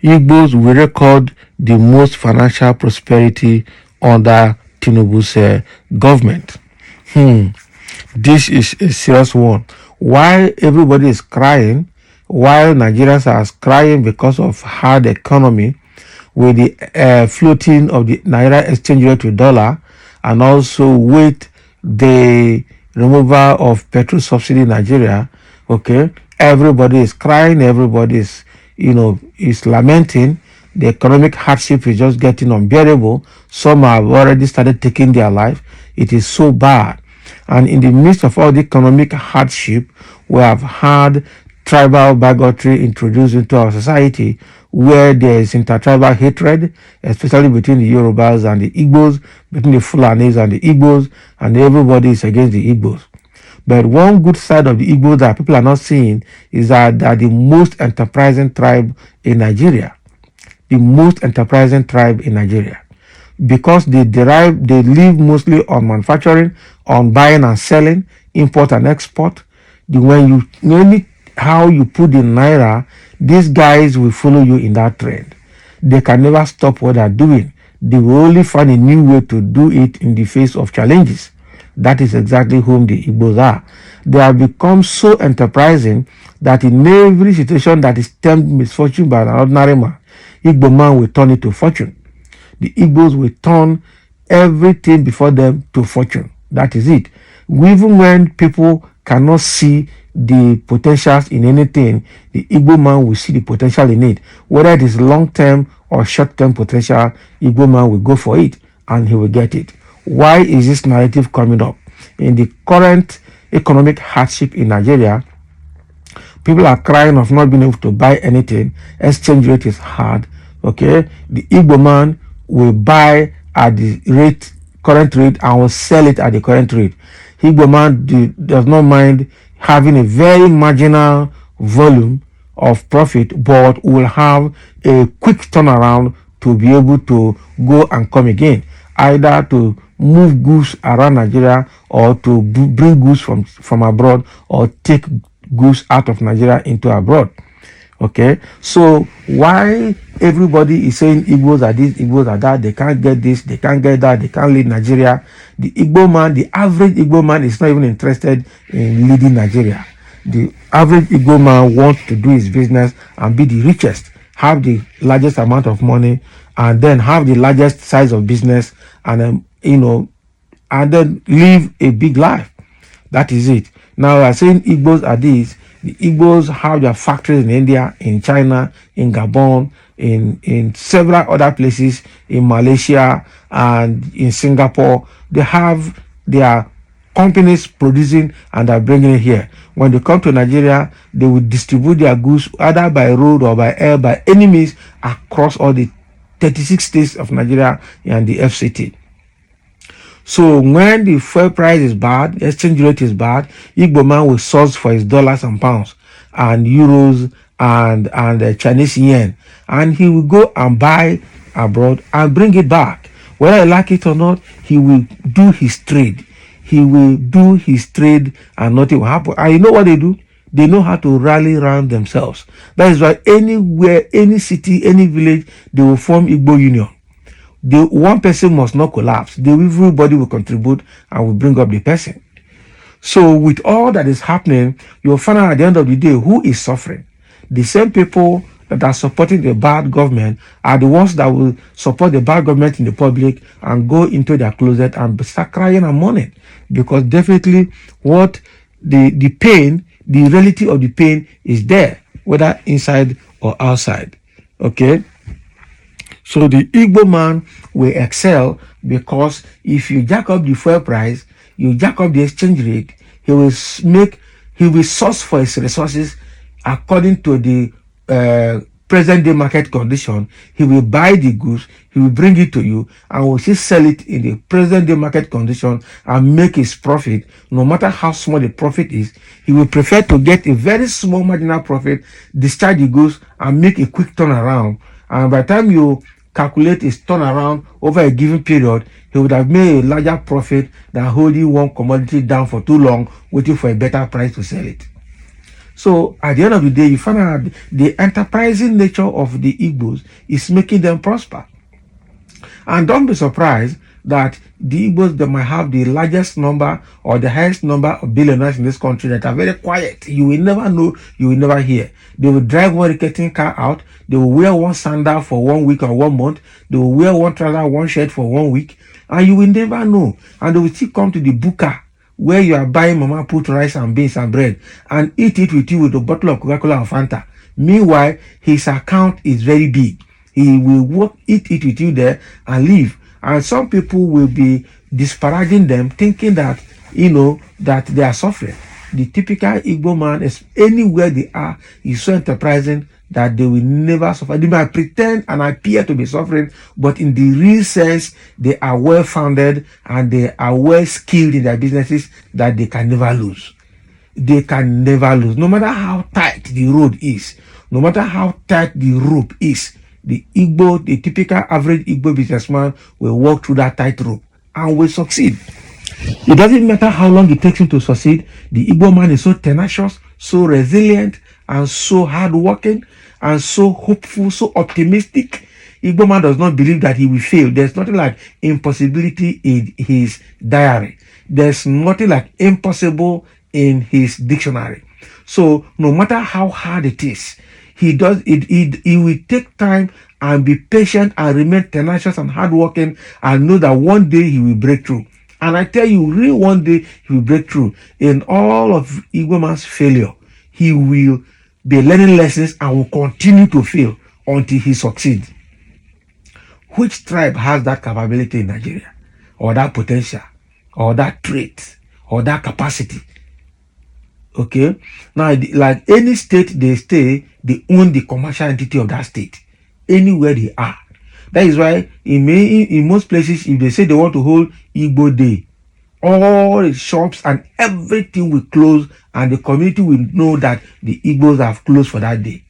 Igbos will record the most financial prosperity under Tinubu'S government. This is a serious one. While everybody is crying, while Nigerians are crying because of hard economy, with the floating of the naira exchange rate to dollar, and also with the removal of petrol subsidy in Nigeria, okay, everybody is crying, everybody is, is lamenting. The economic hardship is just getting unbearable. Some have already started taking their life. It is so bad. And in the midst of all the economic hardship, we have had tribal bigotry introduced into our society, where there is intertribal hatred, especially between the Yorubas and the Igbos, between the Fulanis and the Igbos, and everybody is against the Igbos. But one good side of the Igbos that people are not seeing is that they are the most enterprising tribe in Nigeria. The most enterprising tribe in Nigeria. Because they live mostly on manufacturing, on buying and selling, import and export. How you put the naira, these guys will follow you in that trend. They can never stop what they're doing. They will only find a new way to do it in the face of challenges. That is exactly whom the Igbos are. They have become so enterprising that in every situation that is termed misfortune by an ordinary man, Igbo man will turn it to fortune. The Igbos will turn everything before them to fortune. That is it. Even when people cannot see the potentials in anything, the Igbo man will see the potential in it. Whether it is long-term or short-term potential, Igbo man will go for it and he will get it. Why is this narrative coming up? In the current economic hardship in Nigeria, people are crying of not being able to buy anything. Exchange rate is hard. Okay, the Igbo man will buy at the current rate and will sell it at the current rate. Igbo man does not mind having a very marginal volume of profit, but will have a quick turnaround to be able to go and come again, either to move goods around Nigeria or to bring goods from abroad, or take goods out of Nigeria into abroad. Okay, so why everybody is saying Igbos are this, Igbos are that, they can't get this, they can't get that, they can't lead Nigeria. The Igbo man, the average Igbo man is not even interested in leading Nigeria. The average Igbo man wants to do his business and be the richest, have the largest amount of money, and then have the largest size of business, and and then live a big life. That is it. Now we are saying Igbos are these. The Igbos have their factories in India, in China, in Gabon, in several other places, in Malaysia and in Singapore. They have their companies producing and are bringing it here. When they come to Nigeria, they will distribute their goods either by road or by air, by any means, across all the 36 states of Nigeria and the FCT. So when the fuel price is bad, the exchange rate is bad, Igbo man will source for his dollars and pounds and euros and Chinese yen, and he will go and buy abroad and bring it back. Whether I like it or not, he will do his trade. He will do his trade and nothing will happen. And you know what they do? They know how to rally around themselves. That is why anywhere, any city, any village, they will form Igbo Union. One person must not collapse. Everybody will contribute and will bring up the person. So with all that is happening, you'll find out at the end of the day who is suffering. The same people that are supporting the bad government are the ones that will support the bad government in the public and go into their closet and start crying and mourning. Because definitely what the pain, the reality of the pain is there, whether inside or outside. Okay? So the Igbo man will excel, because if you jack up the fuel price, you jack up the exchange rate, he will source for his resources according to the present day market condition. He will buy the goods, he will bring it to you, and will still sell it in the present day market condition and make his profit. No matter how small the profit is, he will prefer to get a very small marginal profit, discharge the goods, and make a quick turnaround. And by the time you calculate his turnaround over a given period, he would have made a larger profit than holding one commodity down for too long, waiting for a better price to sell it. So at the end of the day, you find out the enterprising nature of the Igbos is making them prosper. And don't be surprised that the Igbos, they might have the largest number or the highest number of billionaires in this country that are very quiet. You will never know, you will never hear. They will drive one ricketing car out. They will wear one sandal for 1 week or 1 month. They will wear one trouser, one shirt for 1 week. And you will never know. And they will still come to the buka where you are buying mama put rice and beans and bread and eat it with you with a bottle of Coca-Cola and Fanta. Meanwhile, his account is very big. He will work, eat it with you there and leave. And some people will be disparaging them, thinking that, that they are suffering. The typical Igbo man, is anywhere they are, is so enterprising that they will never suffer. They might pretend and appear to be suffering, but in the real sense, they are well-founded and they are well-skilled in their businesses that they can never lose. They can never lose. No matter how tight the road is, no matter how tight the rope is, the typical average Igbo businessman will walk through that tight rope and will succeed. It doesn't matter how long it takes him to succeed. The Igbo man is so tenacious, so resilient, and so hardworking, and so hopeful, so optimistic. Igbo man does not believe that he will fail. There's nothing like impossibility in his diary. There's nothing like impossible in his dictionary. So no matter how hard it is, he will take time and be patient and remain tenacious and hardworking and know that one day he will break through. And I tell you, really one day he will break through. In all of Igbo man's failure, he will be learning lessons and will continue to fail until he succeeds. Which tribe has that capability in Nigeria? Or that potential? Or that trait? Or that capacity? Okay? Now, like any state they stay, they own the commercial entity of that state. Anywhere they are. That is why in most places, if they say they want to hold Igbo Day, all the shops and everything will close and the community will know that the Igbos have closed for that day.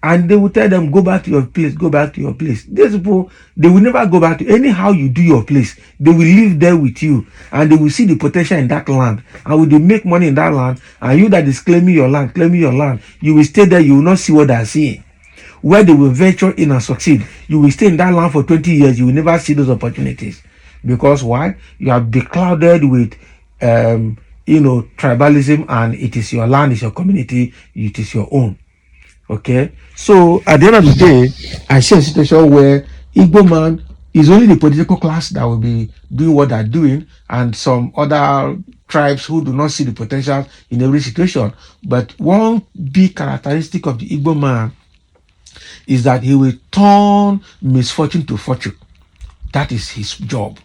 And they will tell them, go back to your place, go back to your place. These people, they will never go back to anyhow you do your place. They will live there with you and they will see the potential in that land. And when they make money in that land, and you that is claiming your land, you will stay there, you will not see what they are seeing. Where they will venture in and succeed, you will stay in that land for 20 years, you will never see those opportunities. Because why? You are beclouded with tribalism, and it is your land, it's your community, it is your own. Okay? So at the end of the day, I see a situation where Igbo man is only the political class that will be doing what they're doing, and some other tribes who do not see the potential in every situation. But one big characteristic of the Igbo man is that he will turn misfortune to fortune. That is his job.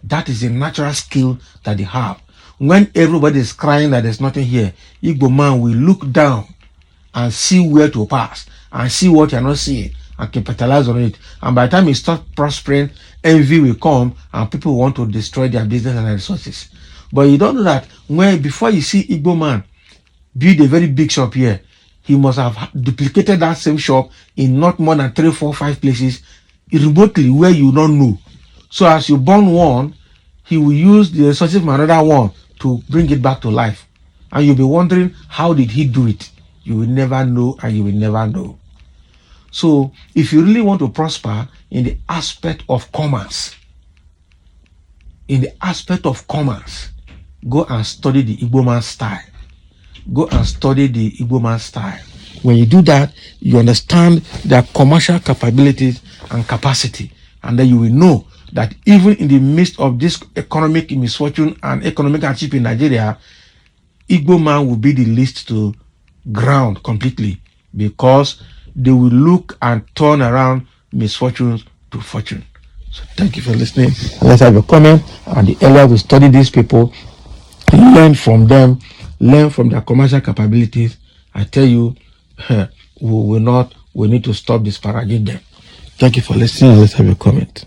That is a natural skill that they have. When everybody is crying that there's nothing here, Igbo man will look down and see where to pass and see what you're not seeing and capitalize on it. And by the time it starts prospering, envy will come and people want to destroy their business and their resources. But you don't know that before you see Igbo man build a very big shop here, he must have duplicated that same shop in not more than 3, 4, 5 places remotely where you don't know. So as you burn one, he will use the resources from another one to bring it back to life. And you'll be wondering, how did he do it? You will never know, and you will never know. So if you really want to prosper in the aspect of commerce, go and study the Igbo man's style. Go and study the Igbo man's style. When you do that, you understand their commercial capabilities and capacity. And then you will know that even in the midst of this economic misfortune and economic hardship in Nigeria, Igbo man will be the least to ground completely, because they will look and turn around misfortunes to fortune. So thank you for listening. Let's have a comment. And the earlier we study these people, learn from them, learn from their commercial capabilities, I tell you, we need to stop disparaging them. Thank you for listening. Let's have a comment.